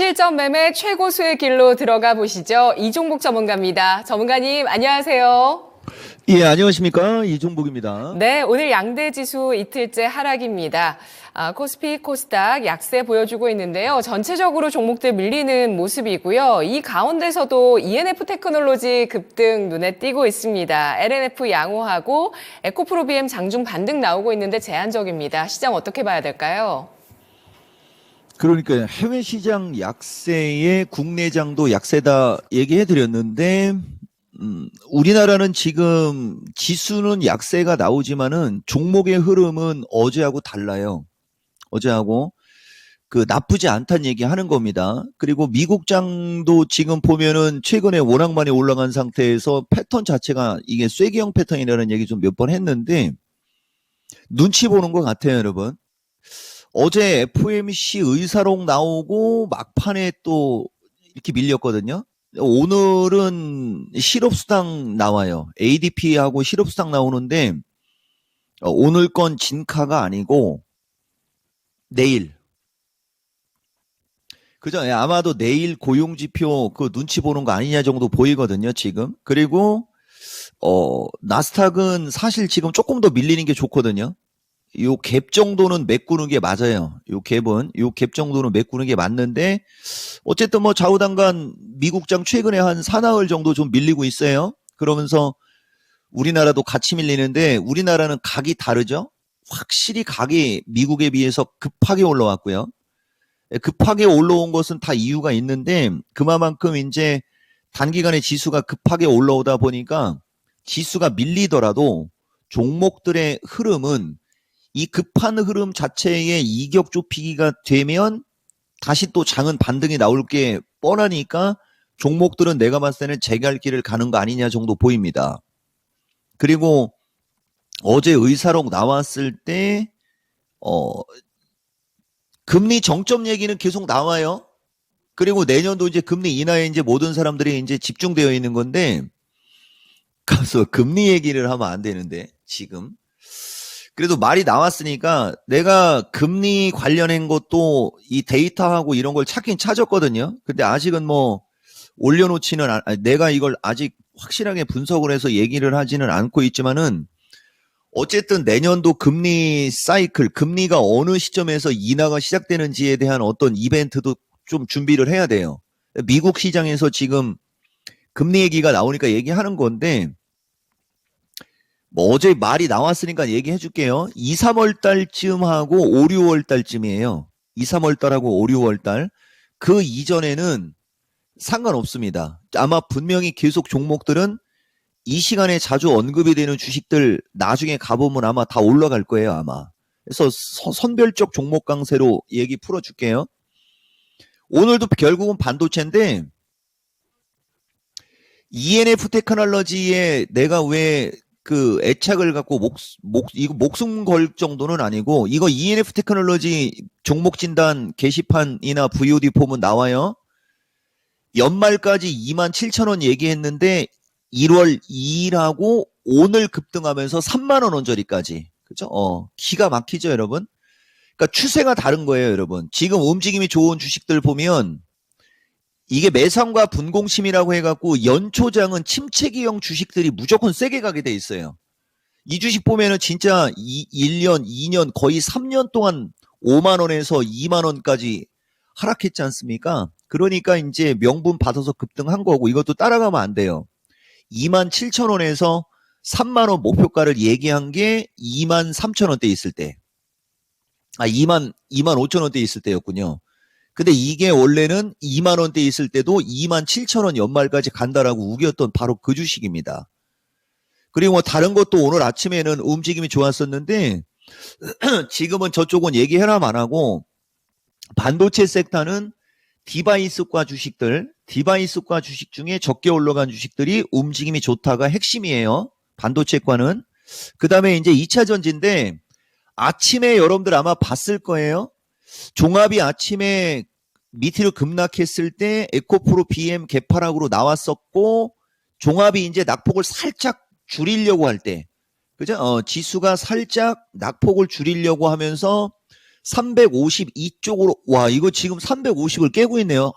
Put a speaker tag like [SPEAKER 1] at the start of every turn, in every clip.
[SPEAKER 1] 고실점 매매 최고수의 길로 들어가 보시죠. 이종복 전문가입니다. 전문가님, 안녕하세요.
[SPEAKER 2] 예, 안녕하십니까. 이종복입니다.
[SPEAKER 1] 네, 오늘 양대 지수 이틀째 하락입니다. 코스피, 코스닥 약세 보여주고 있는데요. 전체적으로 종목들 밀리는 모습이고요. 이 가운데서도 ENF 테크놀로지 급등 눈에 띄고 있습니다. LNF 양호하고 에코프로비엠 장중 반등 나오고 있는데 제한적입니다. 시장 어떻게 봐야 될까요?
[SPEAKER 2] 그러니까 해외 시장 약세에 국내장도 약세다 얘기해 드렸는데, 우리나라는 지금 지수는 약세가 나오지만은 종목의 흐름은 어제하고 달라요. 어제하고 나쁘지 않다는 얘기 하는 겁니다. 그리고 미국장도 지금 보면은 최근에 워낙 많이 올라간 상태에서 패턴 자체가 이게 쐐기형 패턴이라는 얘기 좀 몇 번 했는데 눈치 보는 것 같아요, 여러분. 어제 FOMC 의사록 나오고 막판에 또 이렇게 밀렸거든요. 오늘은 실업수당 나와요. ADP하고 실업수당 나오는데 오늘 건 진카가 아니고 내일. 그죠? 아마도 내일 고용지표 그 눈치 보는 거 아니냐 정도 보이거든요, 지금. 그리고 나스닥은 사실 지금 조금 더 밀리는 게 좋거든요. 요 갭 정도는 메꾸는 게 맞아요. 요 갭 정도는 메꾸는 게 맞는데 어쨌든 뭐 좌우당간 미국장 최근에 한 사나흘 정도 좀 밀리고 있어요. 그러면서 우리나라도 같이 밀리는데 우리나라는 각이 다르죠. 확실히 각이 미국에 비해서 급하게 올라왔고요. 급하게 올라온 것은 다 이유가 있는데 그만큼 이제 단기간에 지수가 급하게 올라오다 보니까 지수가 밀리더라도 종목들의 흐름은 이 급한 흐름 자체에 이격 좁히기가 되면 다시 또 장은 반등이 나올 게 뻔하니까 종목들은 내가 봤을 때는 재갈 길을 가는 거 아니냐 정도 보입니다. 그리고 어제 의사록 나왔을 때 금리 정점 얘기는 계속 나와요. 그리고 내년도 이제 금리 인하에 이제 모든 사람들이 이제 집중되어 있는 건데 가서 금리 얘기를 하면 안 되는데 지금 그래도 말이 나왔으니까 내가 금리 관련한 것도 이 데이터하고 이런 걸 찾긴 찾았거든요. 근데 아직은 뭐 올려놓지는 내가 이걸 아직 확실하게 분석을 해서 얘기를 하지는 않고 있지만은 어쨌든 내년도 금리 사이클, 금리가 어느 시점에서 인하가 시작되는지에 대한 어떤 이벤트도 좀 준비를 해야 돼요. 미국 시장에서 지금 금리 얘기가 나오니까 얘기하는 건데 뭐 어제 말이 나왔으니까 얘기해 줄게요. 2, 3월 달쯤하고 5, 6월 달쯤이에요. 2, 3월 달하고 5, 6월 달. 그 이전에는 상관없습니다. 아마 분명히 계속 종목들은 이 시간에 자주 언급이 되는 주식들 나중에 가보면 아마 다 올라갈 거예요, 아마. 그래서 선별적 종목 강세로 얘기 풀어줄게요. 오늘도 결국은 반도체인데 ENF 테크놀로지에 내가 왜 애착을 갖고 이거 목숨 걸 정도는 아니고, 이거 ENF 테크놀로지 종목 진단 게시판이나 VOD 보면 나와요. 연말까지 27,000원 얘기했는데 1월 2일하고 오늘 급등하면서 3만원 언저리까지. 그죠? 기가 막히죠, 여러분? 그러니까 추세가 다른 거예요, 여러분. 지금 움직임이 좋은 주식들 보면 이게 매상과 분공심이라고 해갖고 연초장은 침체기형 주식들이 무조건 세게 가게 돼 있어요. 이 주식 보면은 진짜 1년, 2년, 거의 3년 동안 5만원에서 2만원까지 하락했지 않습니까? 그러니까 이제 명분 받아서 급등한 거고 이것도 따라가면 안 돼요. 27,000원에서 3만원 목표가를 얘기한 게 23,000원대 있을 때. 25,000원대 있을 때였군요. 근데 이게 원래는 2만 원대 있을 때도 27,000원 연말까지 간다라고 우겼던 바로 그 주식입니다. 그리고 뭐 다른 것도 오늘 아침에는 움직임이 좋았었는데 지금은 저쪽은 얘기 해람 안 하고 반도체 섹터는 디바이스과 주식 중에 적게 올라간 주식들이 움직임이 좋다가 핵심이에요. 반도체과는. 그 다음에 이제 2차 전지인데 아침에 여러분들 아마 봤을 거예요. 종합이 아침에 밑으로 급락했을 때 에코프로 BM 개파락으로 나왔었고 종합이 이제 낙폭을 살짝 줄이려고 할 때, 그죠? 지수가 살짝 낙폭을 줄이려고 하면서 352쪽으로, 와, 이거 지금 350을 깨고 있네요.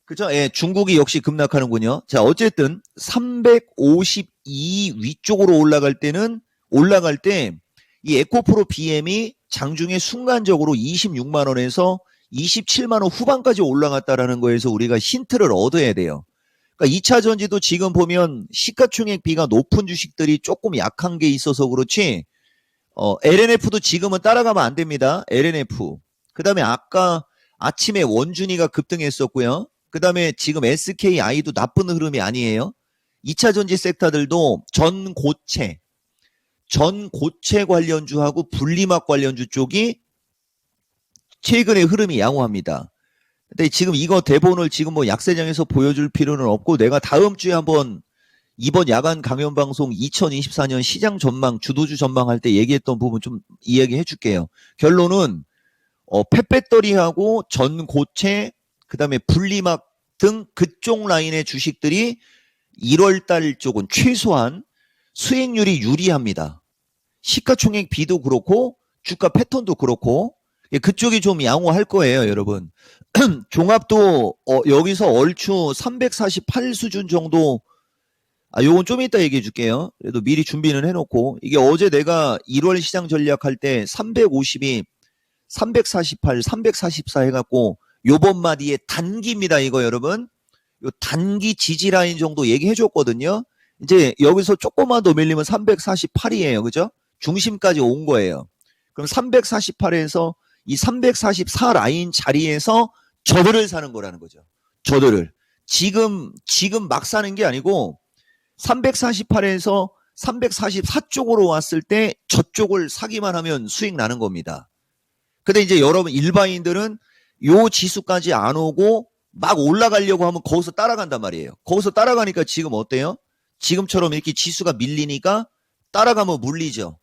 [SPEAKER 2] 그죠? 예, 중국이 역시 급락하는군요. 자, 어쨌든 352 위쪽으로 올라갈 때 이 에코프로 BM이 장중에 순간적으로 26만 원에서 27만 원 후반까지 올라갔다라는 거에서 우리가 힌트를 얻어야 돼요. 그러니까 2차 전지도 지금 보면 시가총액 비가 높은 주식들이 조금 약한 게 있어서 그렇지, LNF도 지금은 따라가면 안 됩니다. LNF. 그 다음에 아까 아침에 원준이가 급등했었고요. 그 다음에 지금 SKI도 나쁜 흐름이 아니에요. 2차 전지 섹터들도 전고체 관련주하고 분리막 관련주 쪽이 최근에 흐름이 양호합니다. 근데 지금 이거 대본을 지금 뭐 약세장에서 보여줄 필요는 없고, 내가 다음 주에 한번 이번 야간 강연 방송 2024년 시장 전망, 주도주 전망할 때 얘기했던 부분 좀 이야기해 줄게요. 결론은 펫배터리하고 전고체, 그다음에 분리막 등 그쪽 라인의 주식들이 1월 달 쪽은 최소한 수익률이 유리합니다. 시가총액 비도 그렇고 주가 패턴도 그렇고 그쪽이 좀 양호할 거예요, 여러분. 종합도 여기서 얼추 348 수준 정도, 요건 좀 이따 얘기해 줄게요. 그래도 미리 준비는 해놓고, 이게 어제 내가 1월 시장 전략할 때 350이 348, 344 해갖고 요번 마디에 단기입니다, 이거 여러분. 요 단기 지지 라인 정도 얘기해 줬거든요. 이제 여기서 조금만 더 밀리면 348이에요. 그죠? 중심까지 온 거예요. 그럼 348에서 이 344 라인 자리에서 저들을 사는 거라는 거죠. 저들을. 지금 막 사는 게 아니고 348에서 344 쪽으로 왔을 때 저쪽을 사기만 하면 수익 나는 겁니다. 근데 이제 여러분 일반인들은 요 지수까지 안 오고 막 올라가려고 하면 거기서 따라간단 말이에요. 거기서 따라가니까 지금 어때요? 지금처럼 이렇게 지수가 밀리니까 따라가면 물리죠.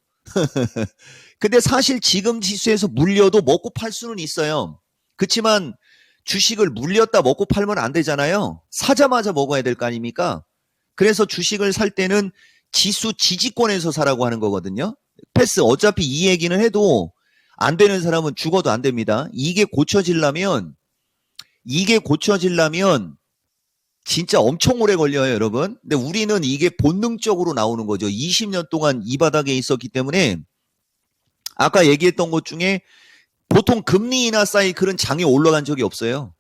[SPEAKER 2] 근데 사실 지금 지수에서 물려도 먹고 팔 수는 있어요. 그렇지만 주식을 물렸다 먹고 팔면 안 되잖아요. 사자마자 먹어야 될 거 아닙니까? 그래서 주식을 살 때는 지수 지지권에서 사라고 하는 거거든요. 패스. 어차피 이 얘기는 해도 안 되는 사람은 죽어도 안 됩니다. 이게 고쳐지려면 진짜 엄청 오래 걸려요, 여러분. 근데 우리는 이게 본능적으로 나오는 거죠. 20년 동안 이 바닥에 있었기 때문에. 아까 얘기했던 것 중에 보통 금리 인하 사이클은 장에 올라간 적이 없어요.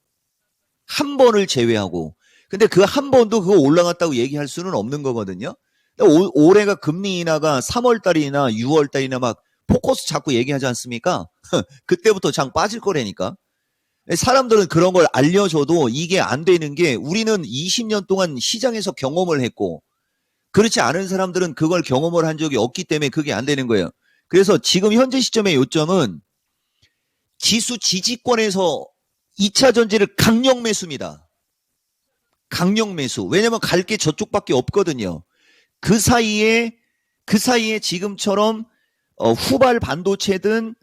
[SPEAKER 2] 한 번을 제외하고. 근데 그 한 번도 그거 올라갔다고 얘기할 수는 없는 거거든요. 올해가 금리 인하가 3월 달이나 6월 달이나 막 포커스 자꾸 얘기하지 않습니까? 그때부터 장 빠질 거라니까. 사람들은 그런 걸 알려줘도 이게 안 되는 게, 우리는 20년 동안 시장에서 경험을 했고, 그렇지 않은 사람들은 그걸 경험을 한 적이 없기 때문에 그게 안 되는 거예요. 그래서 지금 현재 시점의 요점은 지수 지지권에서 2차 전지를 강력 매수입니다. 강력 매수. 왜냐면 갈 게 저쪽밖에 없거든요. 그 사이에 지금처럼 후발 반도체든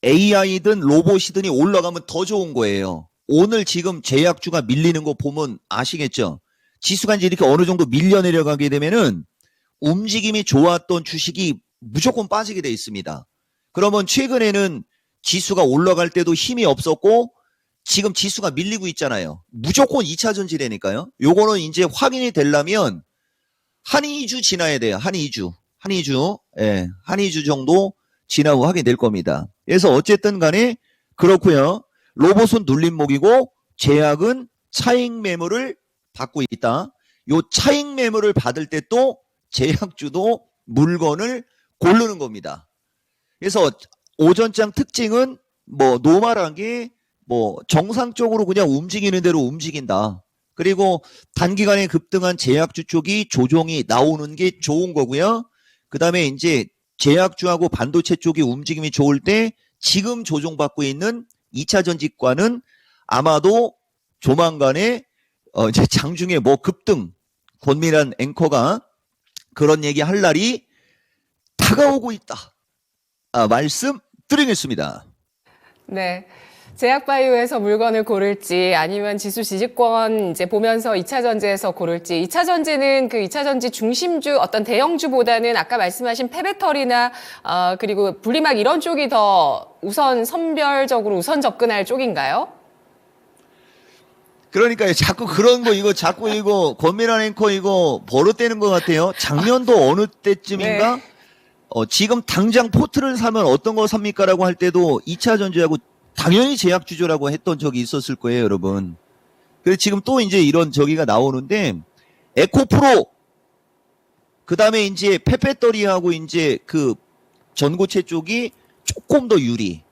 [SPEAKER 2] AI든 로봇이든이 올라가면 더 좋은 거예요. 오늘 지금 제약주가 밀리는 거 보면 아시겠죠? 지수가 이제 이렇게 어느 정도 밀려 내려가게 되면은 움직임이 좋았던 주식이 무조건 빠지게 돼 있습니다. 그러면 최근에는 지수가 올라갈 때도 힘이 없었고 지금 지수가 밀리고 있잖아요. 무조건 2차 전지라니까요. 요거는 이제 확인이 되려면 한 2주 지나야 돼요. 한 2주. 예, 한 2주 정도 지나고 하게 될 겁니다. 그래서 어쨌든 간에 그렇고요. 로봇은 눌림목이고 제약은 차익 매물을 받고 있다. 요 차익 매물을 받을 때 또 제약주도 물건을 고르는 겁니다. 그래서 오전장 특징은 뭐 노멀하게 뭐 정상적으로 그냥 움직이는 대로 움직인다. 그리고 단기간에 급등한 제약주 쪽이 조정이 나오는 게 좋은 거고요. 그 다음에 이제 제약주하고 반도체 쪽이 움직임이 좋을 때 지금 조정받고 있는 2차 전지과는 아마도 조만간에 이제 장중에 뭐 급등, 권미란 앵커가 그런 얘기 할 날이 다가오고 있다. 말씀드리겠습니다.
[SPEAKER 1] 네. 제약바이오에서 물건을 고를지 아니면 지수 지지권 이제 보면서 2차 전지에서 고를지 2차 전지는 그 2차 전지 중심주 어떤 대형주보다는 아까 말씀하신 폐배터리나 그리고 분리막 이런 쪽이 더 우선 선별적으로 우선 접근할 쪽인가요?
[SPEAKER 2] 그러니까요. 자꾸 그런 거 이거 자꾸 이거 권미란 앵커 이거 버릇되는 것 같아요. 작년도 어느 때쯤인가?
[SPEAKER 1] 네.
[SPEAKER 2] 지금 당장 포트를 사면 어떤 거 삽니까라고 할 때도 2차 전지하고 당연히 제약주조라고 했던 적이 있었을 거예요, 여러분. 그래서 지금 또 이제 이런 저기가 나오는데 에코프로 그다음에 이제 폐배터리하고 이제 그 전고체 쪽이 조금 더 유리.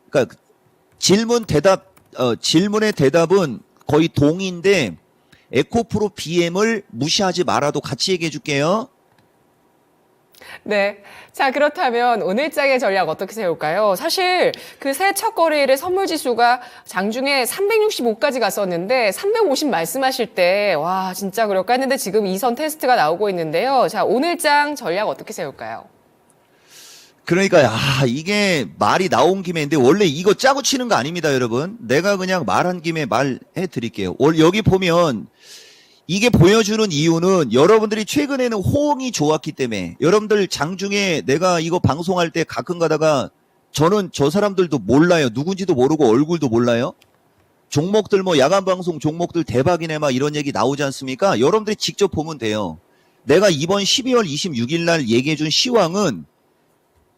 [SPEAKER 2] 그러니까 질문의 대답은 거의 동인데 에코프로 BM을 무시하지 말아도 같이 얘기해 줄게요.
[SPEAKER 1] 네. 자, 그렇다면 오늘 장의 전략 어떻게 세울까요? 사실 그 새 첫 거래일의 선물 지수가 장중에 365까지 갔었는데 350 말씀하실 때 와, 진짜 그럴까 했는데 지금 이선 테스트가 나오고 있는데요. 자, 오늘 장 전략 어떻게 세울까요?
[SPEAKER 2] 그러니까 이게 말이 나온 김에인데 원래 이거 짜고 치는 거 아닙니다, 여러분. 내가 그냥 말한 김에 말해 드릴게요. 여기 보면 이게 보여주는 이유는 여러분들이 최근에는 호응이 좋았기 때문에 여러분들 장중에 내가 이거 방송할 때 가끔 가다가 저는 저 사람들도 몰라요. 누군지도 모르고 얼굴도 몰라요. 종목들 뭐 야간 방송 종목들 대박이네 막 이런 얘기 나오지 않습니까? 여러분들이 직접 보면 돼요. 내가 이번 12월 26일 날 얘기해 준 시황은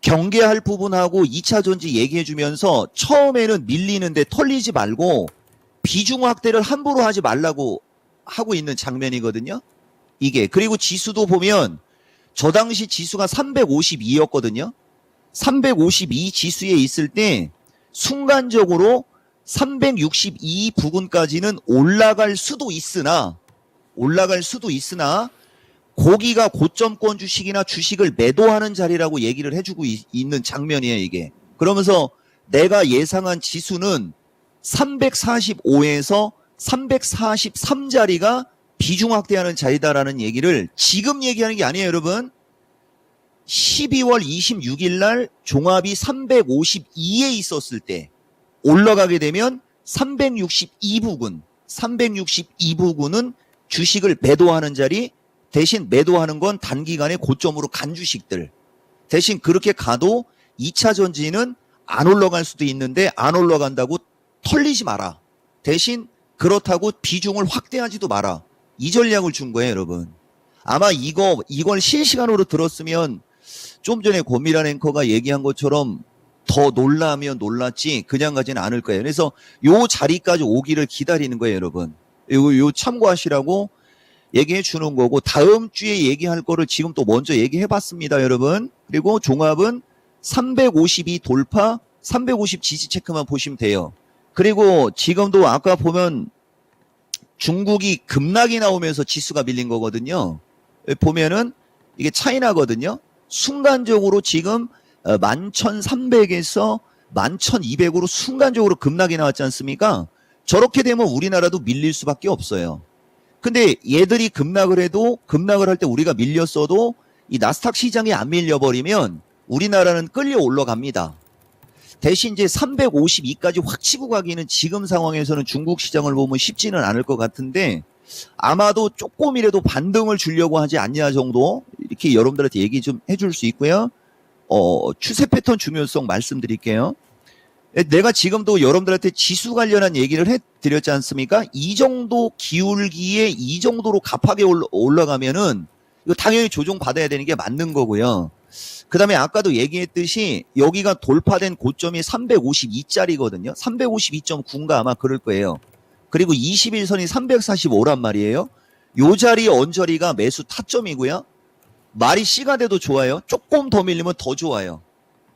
[SPEAKER 2] 경계할 부분하고 2차 전지 얘기해 주면서 처음에는 밀리는데 털리지 말고 비중 확대를 함부로 하지 말라고 하고 있는 장면이거든요. 이게. 그리고 지수도 보면 저 당시 지수가 352였거든요. 352 지수에 있을 때 순간적으로 362 부근까지는 올라갈 수도 있으나 고기가 고점권 주식이나 주식을 매도하는 자리라고 얘기를 해주고 있는 장면이에요, 이게. 그러면서 내가 예상한 지수는 345에서 343자리가 비중 확대하는 자리다라는 얘기를 지금 얘기하는 게 아니에요, 여러분. 12월 26일 날 종합이 352에 있었을 때 올라가게 되면 362부근은 주식을 매도하는 자리, 대신 매도하는 건 단기간에 고점으로 간 주식들. 대신 그렇게 가도 2차 전지는 안 올라갈 수도 있는데 안 올라간다고 털리지 마라. 대신 그렇다고 비중을 확대하지도 마라. 이 전략을 준 거예요, 여러분. 아마 이걸 실시간으로 들었으면 좀 전에 권미란 앵커가 얘기한 것처럼 더 놀라면 놀랐지 그냥 가지는 않을 거예요. 그래서 요 자리까지 오기를 기다리는 거예요, 여러분. 요 참고하시라고 얘기해 주는 거고 다음 주에 얘기할 거를 지금 또 먼저 얘기해 봤습니다, 여러분. 그리고 종합은 352 돌파, 350 지지 체크만 보시면 돼요. 그리고 지금도 아까 보면 중국이 급락이 나오면서 지수가 밀린 거거든요. 보면은 이게 차이나거든요. 순간적으로 지금 11,300에서 11,200으로 순간적으로 급락이 나왔지 않습니까? 저렇게 되면 우리나라도 밀릴 수밖에 없어요. 근데 얘들이 급락을 해도 급락을 할 때 우리가 밀렸어도 이 나스닥 시장이 안 밀려버리면 우리나라는 끌려 올라갑니다. 대신 이제 352까지 확 치고 가기는 지금 상황에서는 중국 시장을 보면 쉽지는 않을 것 같은데 아마도 조금이라도 반등을 주려고 하지 않냐 정도 이렇게 여러분들한테 얘기 좀 해줄 수 있고요. 추세 패턴 중요성 말씀드릴게요. 내가 지금도 여러분들한테 지수 관련한 얘기를 해드렸지 않습니까? 이 정도 기울기에 이 정도로 갑하게 올라가면은 이거 당연히 조정 받아야 되는 게 맞는 거고요. 그 다음에 아까도 얘기했듯이 여기가 돌파된 고점이 352짜리거든요. 352.9인가 아마 그럴 거예요. 그리고 21선이 345란 말이에요. 요 자리 언저리가 매수 타점이고요. 말이 C가 돼도 좋아요. 조금 더 밀리면 더 좋아요.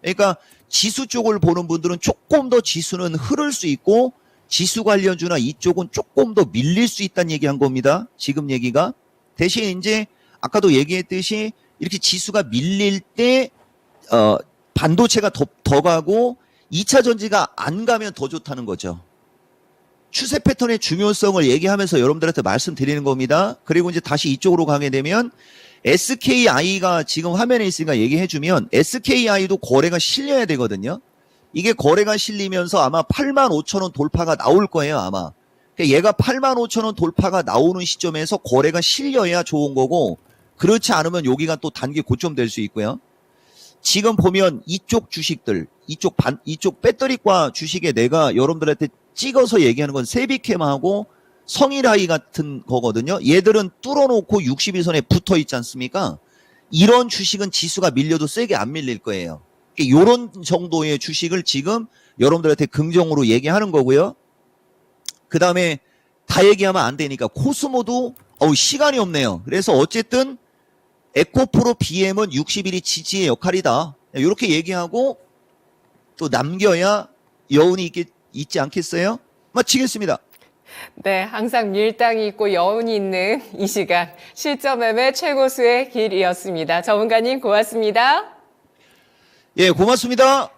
[SPEAKER 2] 그러니까 지수 쪽을 보는 분들은 조금 더 지수는 흐를 수 있고 지수 관련주나 이쪽은 조금 더 밀릴 수 있다는 얘기한 겁니다. 지금 얘기가. 대신 이제 아까도 얘기했듯이 이렇게 지수가 밀릴 때 반도체가 더 가고 2차 전지가 안 가면 더 좋다는 거죠. 추세 패턴의 중요성을 얘기하면서 여러분들한테 말씀드리는 겁니다. 그리고 이제 다시 이쪽으로 가게 되면 SKI가 지금 화면에 있으니까 얘기해주면 SKI도 거래가 실려야 되거든요. 이게 거래가 실리면서 아마 85,000원 돌파가 나올 거예요, 아마. 그러니까 얘가 85,000원 돌파가 나오는 시점에서 거래가 실려야 좋은 거고, 그렇지 않으면 여기가 또 단기 고점 될 수 있고요. 지금 보면 이쪽 주식들, 이쪽 배터리과 주식에 내가 여러분들한테 찍어서 얘기하는 건 세비캠하고 성일하이 같은 거거든요. 얘들은 뚫어놓고 62선에 붙어 있지 않습니까? 이런 주식은 지수가 밀려도 세게 안 밀릴 거예요. 이런 정도의 주식을 지금 여러분들한테 긍정으로 얘기하는 거고요. 그 다음에 다 얘기하면 안 되니까 코스모도 시간이 없네요. 그래서 어쨌든 에코프로 BM은 60일이 지지의 역할이다. 이렇게 얘기하고 또 남겨야 여운이 있지 않겠어요? 마치겠습니다.
[SPEAKER 1] 네, 항상 밀당이 있고 여운이 있는 이 시간 실전 매매 최고수의 길이었습니다. 전문가님 고맙습니다.
[SPEAKER 2] 예, 고맙습니다.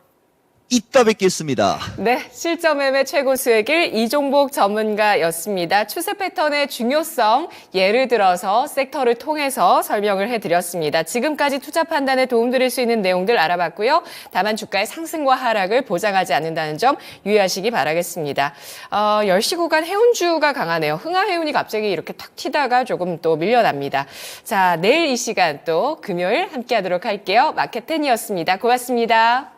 [SPEAKER 2] 이따 뵙겠습니다.
[SPEAKER 1] 네, 실전 매매 최고수의 길 이종복 전문가였습니다. 추세 패턴의 중요성 예를 들어서 섹터를 통해서 설명을 해드렸습니다. 지금까지 투자 판단에 도움드릴 수 있는 내용들 알아봤고요. 다만 주가의 상승과 하락을 보장하지 않는다는 점 유의하시기 바라겠습니다. 10시 구간 해운주가 강하네요. 흥하해운이 갑자기 이렇게 탁 튀다가 조금 또 밀려납니다. 자, 내일 이 시간 또 금요일 함께하도록 할게요. 마켓10이었습니다. 고맙습니다.